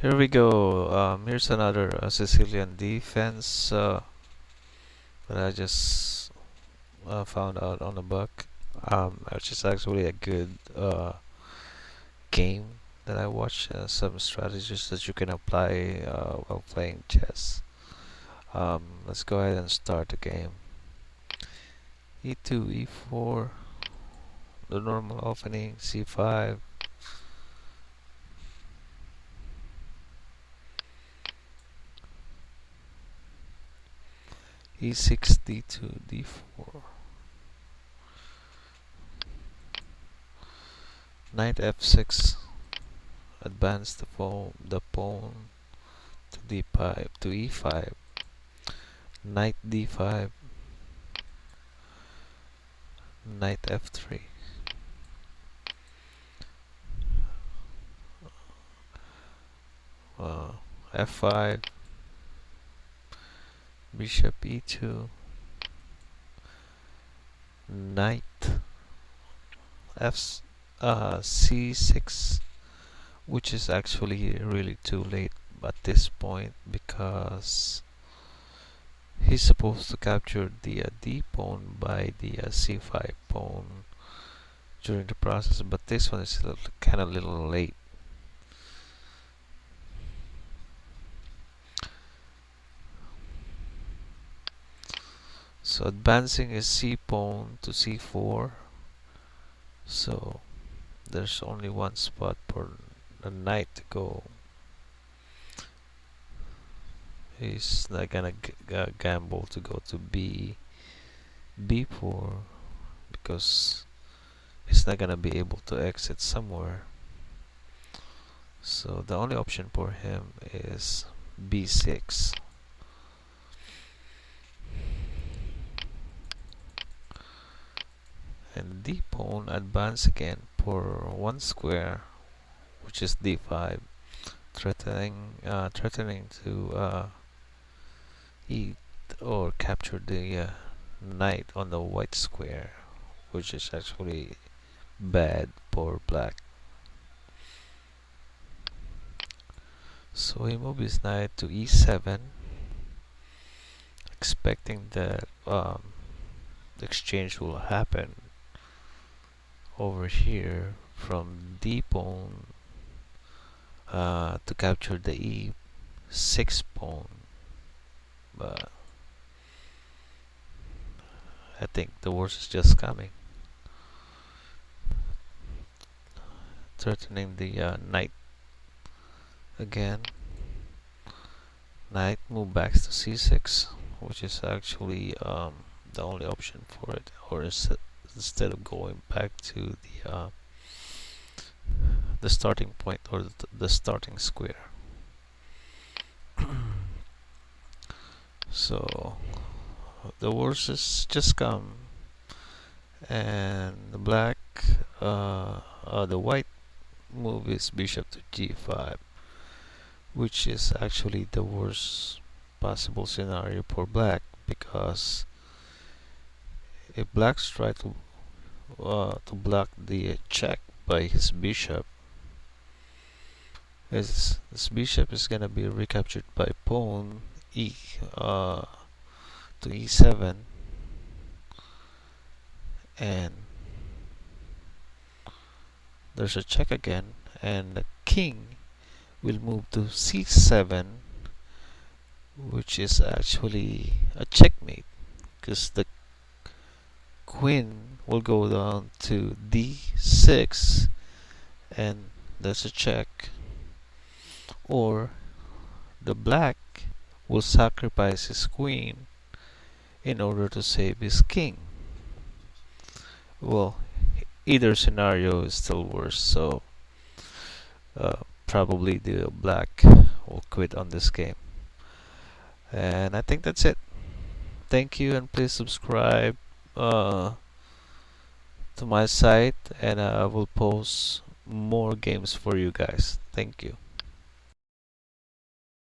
Here we go. Here's another Sicilian defense that I just found out on a book, which is actually a good game that I watched. Some strategies that you can apply while playing chess. Let's go ahead and start the game. E2, E4, the normal opening, C5. E6, D2, D4. Knight F6. Advance the pawn to D5 to E5. Knight D5. Knight F3. F5. Bishop E2. Knight C6, which is actually really too late at this point because he's supposed to capture the D pawn by the C5 pawn during the process, but this one is kind of little late. So advancing is C pawn to C4, so there's only one spot for the knight to go. He's not gonna gamble to go to B4 because he's not gonna be able to exit somewhere. So the only option for him is B6. And D pawn advance again for one square, which is D5, threatening to eat or capture the knight on the white square, which is actually bad for black. So he moves his knight to E7, expecting that the exchange will happen over here from D pawn to capture the E6 pawn, but I think the worst is just coming, threatening the knight again. Knight move back to C6, which is actually the only option for it, or instead of going back to the starting point or the starting square. So the worst is just come, and the white move is bishop to G5, which is actually the worst possible scenario for black, because if blacks try to block the check by his bishop, this bishop is gonna be recaptured by pawn to E7, and there's a check again, and the king will move to C7, which is actually a checkmate because the queen will go down to D6, and there's a check. Or the black will sacrifice his queen in order to save his king. Well, either scenario is still worse, so probably the black will quit on this game. And I think that's it. Thank you, and please subscribe to my site, and I will post more games for you guys. Thank you.